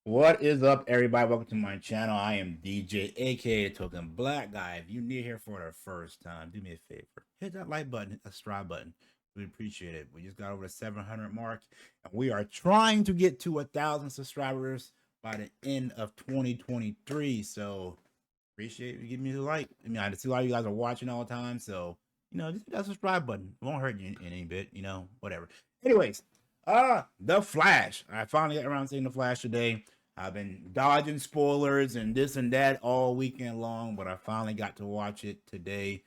What is up, everybody? Welcome to my channel. I am DJ, aka Token Black Guy. If you're new here for the first time, do me a favor. Hit that like button, hit that subscribe button. We appreciate it. We just got over the 700 mark, and we are trying to get to 1,000 subscribers by the end of 2023. So appreciate you giving me a like. I mean, I see a lot of you guys are watching all the time, so just hit that subscribe button. It won't hurt you in any bit. Whatever. Anyways, The Flash. I finally got around to seeing The Flash today. I've been dodging spoilers and this and that all weekend long, but I finally got to watch it today.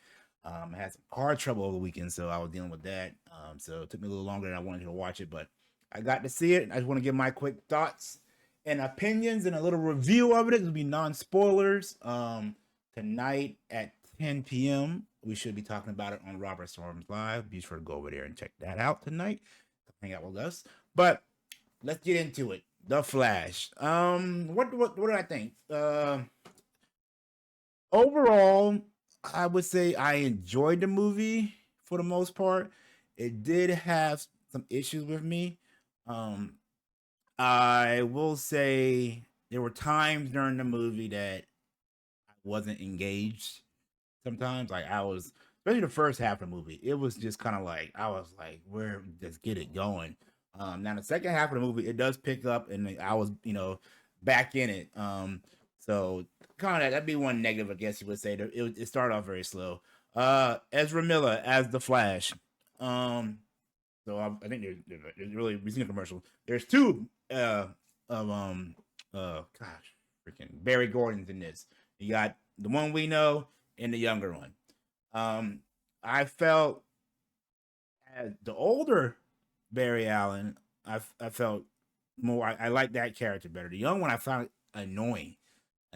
I had some car trouble over the weekend, so I was dealing with that. So it took me a little longer than I wanted to watch it, but I got to see it. I just want to give my quick thoughts and opinions and a little review of it. It'll be non-spoilers. Tonight at 10 p.m. we should be talking about it on Robert Storms Live. Be sure to go over there and check that out tonight. Hang out with us. But let's get into it. The Flash. What do I think? Overall, I would say I enjoyed the movie for the most part. It did have some issues with me. Um, I will say there were times during the movie that I wasn't engaged. Sometimes, like I was, especially the first half of the movie, it was just kind of like I was like, "Where just get it going?" Now the second half of the movie, it does pick up, and I was, back in it. So kind of that'd be one negative, I guess you would say. It started off very slow. Ezra Miller as the Flash. Um, so I think there's really we've seen a commercial. There's two of gosh, freaking Barry Gordon's in this. You got the one we know and the younger one. Um, I felt as the older Barry Allen, I felt more. I like that character better. The young one I found annoying.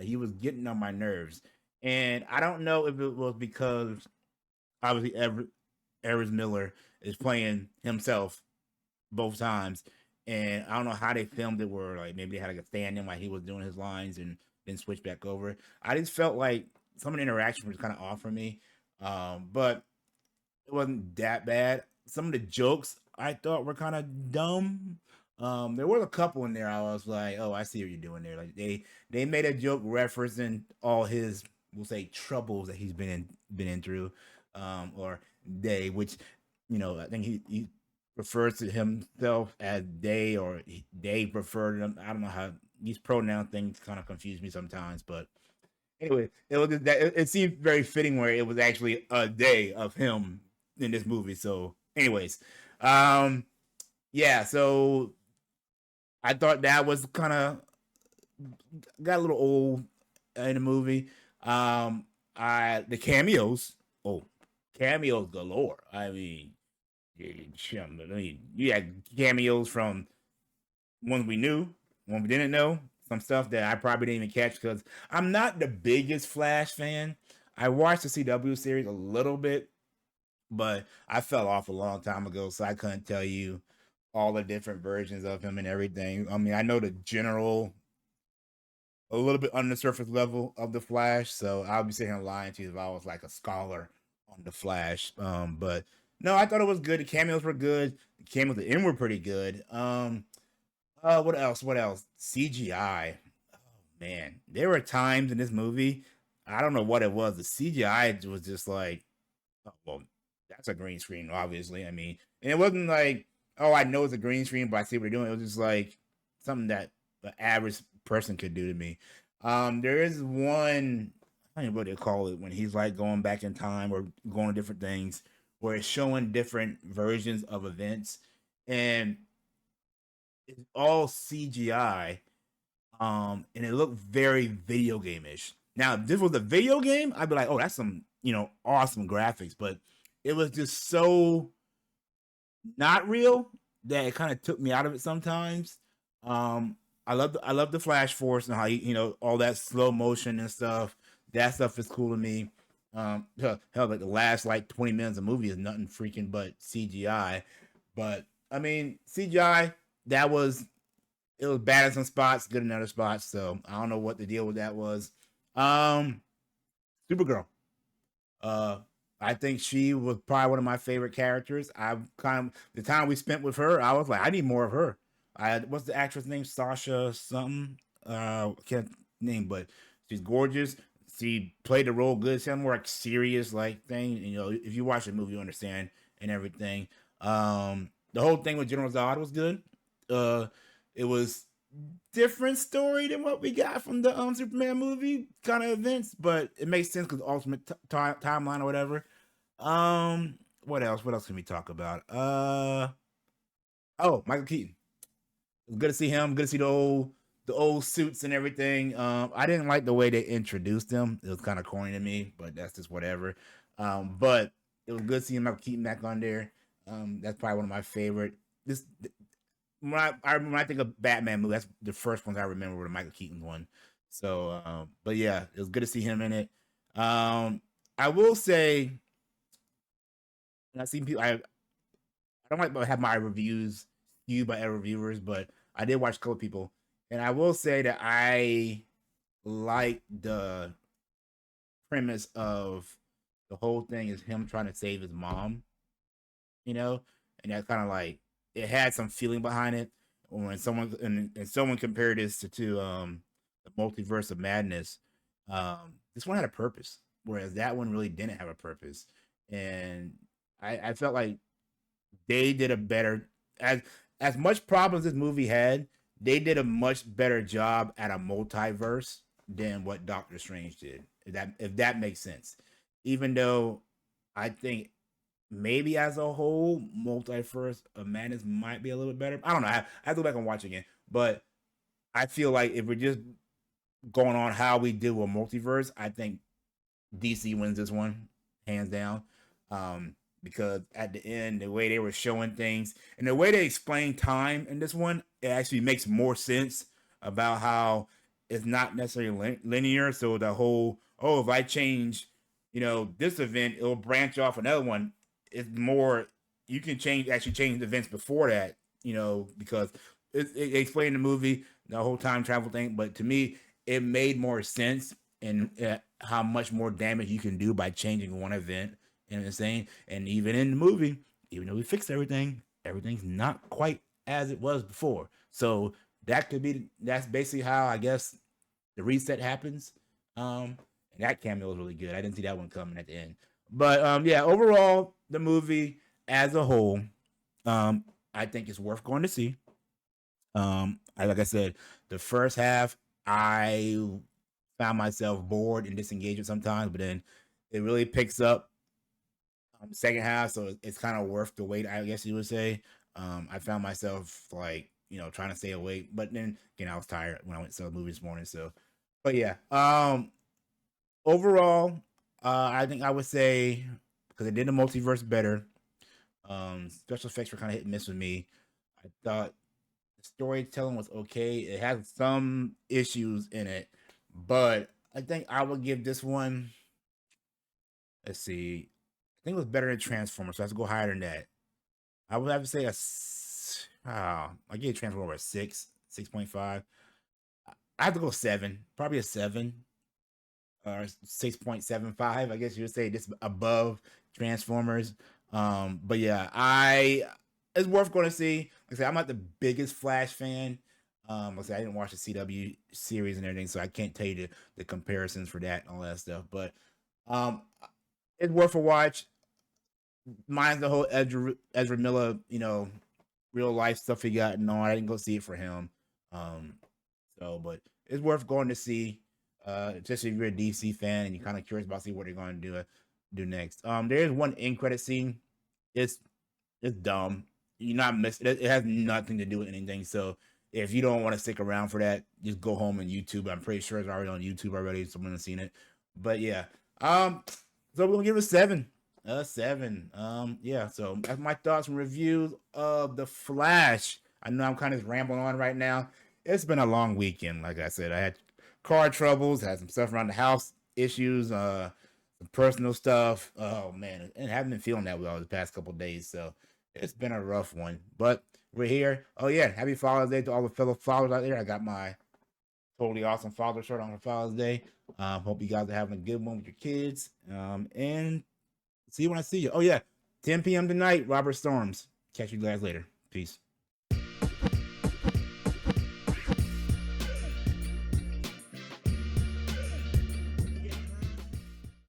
He was getting on my nerves, and I don't know if it was because obviously Evers Miller is playing himself both times, and I don't know how they filmed it. Where like maybe they had like a stand-in while he was doing his lines and then switch back over. I just felt like some of the interaction was kind of off for me, but it wasn't that bad. Some of the jokes I thought were kind of dumb. There was a couple in there I was like, "Oh, I see what you're doing there." Like they made a joke referencing all his, we'll say, troubles that he's been in through, or they, which I think he refers to himself as they, or they prefer to them. I don't know how these pronoun things kind of confuse me sometimes, but anyway, it seemed very fitting where it was actually a day of him in this movie. So, anyways, um, yeah. So I thought that was kind of got a little old in the movie. I the cameos. Oh, cameos galore. I mean, you had cameos from ones we knew, one we didn't know, some stuff that I probably didn't even catch because I'm not the biggest Flash fan. I watched the CW series a little bit, but I fell off a long time ago, so I couldn't tell you all the different versions of him and everything. I mean, I know the general, a little bit on the surface level of the Flash, so I'll be sitting here lying to you if I was like a scholar on the Flash. But no, I thought it was good. The cameos were good. The cameos at the end were pretty good. What else? What else? CGI. Oh man, there were times in this movie. I don't know what it was. The CGI was just like, oh, well, that's a green screen, obviously. I mean, and it wasn't like, oh, I know it's a green screen, but I see what they're doing. It was just like something that the average person could do to me. There is one, I don't know what they call it when he's like going back in time or going to different things, where it's showing different versions of events, and it's all CGI, and it looked very video game-ish. Now, if this was a video game, I'd be like, oh, that's some, awesome graphics, but it was just so not real that it kind of took me out of it sometimes. Um, I love the Flash Force and how all that slow motion and stuff. That stuff is cool to me. Hell, like the last like 20 minutes of the movie is nothing freaking but CGI. But I mean, CGI, that was it was bad in some spots, good in other spots. So I don't know what the deal with that was. Um, Supergirl. Uh, I think she was probably one of my favorite characters. I kind of the time we spent with her, I was like, I need more of her. What's the actress name? Sasha something. can't name, but she's gorgeous. She played the role good. She had more like serious like thing. You know, if you watch the movie, you understand and everything. The whole thing with General Zod was good. Uh, it was different story than what we got from the Superman movie kind of events, but it makes sense because ultimate timeline or whatever. What else? What else can we talk about? Oh, Michael Keaton. It was good to see him. Good to see the old suits and everything. I didn't like the way they introduced him. It was kind of corny to me, but that's just whatever. But it was good seeing Michael Keaton back on there. That's probably one of my favorite. This when I think of Batman movie, that's the first ones I remember were the Michael Keaton one. So, but yeah, it was good to see him in it. I will say, and I've seen people. I don't like to have my reviews skewed by other reviewers, but I did watch a couple people, and I will say that I like the premise of the whole thing is him trying to save his mom, you know, and that kind of like it had some feeling behind it. When someone compared this to the Multiverse of Madness, this one had a purpose, whereas that one really didn't have a purpose, and I felt like they did a better as much problems this movie had. They did a much better job at a multiverse than what Doctor Strange did. If that makes sense. Even though I think maybe as a whole, Multiverse of Madness might be a little bit better. I don't know. I have to go back and watch again. But I feel like if we're just going on how we do a multiverse, I think DC wins this one hands down. Because at the end, the way they were showing things and the way they explain time in this one, it actually makes more sense about how it's not necessarily linear. So the whole, oh, if I change, this event, it'll branch off another one. It's more you can actually change events before that, because it explained the movie the whole time travel thing. But to me, it made more sense in how much more damage you can do by changing one event. You know what I'm saying? And even in the movie, even though we fixed everything, everything's not quite as it was before. So that's basically how I guess the reset happens. And that cameo was really good. I didn't see that one coming at the end. But yeah, overall, the movie as a whole, I think it's worth going to see. Like I said, the first half, I found myself bored and disengaged sometimes, but then it really picks up second half, so it's kind of worth the wait, I guess you would say. I found myself like trying to stay awake, but then again I was tired when I went to the movie this morning. So, but yeah, overall, I think I would say because it did the multiverse better. Special effects were kind of hit and miss with me. I thought the storytelling was okay. It had some issues in it, but I think I would give this one. Let's see. I think it was better than Transformers, so I have to go higher than that. I would have to say I gave Transformers a 6.5. I have to go 7, probably a 7 or 6.75. I guess you would say this above Transformers. But yeah, it's worth going to see. Like I said, I'm not the biggest Flash fan. Like I said, I didn't watch the CW series and everything, so I can't tell you the comparisons for that and all that stuff. But um, it's worth a watch. Mine's the whole Ezra Miller, real life stuff he got. No, I didn't go see it for him. Um, but it's worth going to see. Especially if you're a DC fan and you're kind of curious about see what they're going to do next. There is one end credit scene. It's dumb. You're not missing. It has nothing to do with anything. So if you don't want to stick around for that, just go home and YouTube. I'm pretty sure it's already on YouTube already. Someone has seen it. But yeah. So we're gonna give it a 7. 7. Yeah, so that's my thoughts and reviews of The Flash. I know I'm kind of rambling on right now. It's been a long weekend. Like I said, I had car troubles, had some stuff around the house issues, some personal stuff. Oh man, and haven't been feeling that well the past couple of days. So it's been a rough one. But we're here. Oh yeah, happy Father's Day to all the fellow fathers out there. I got my totally awesome father shirt on for Father's Day. Hope you guys are having a good one with your kids. And see you when I see you. Oh yeah, 10 p.m. tonight, Robert Storms. Catch you guys later. Peace.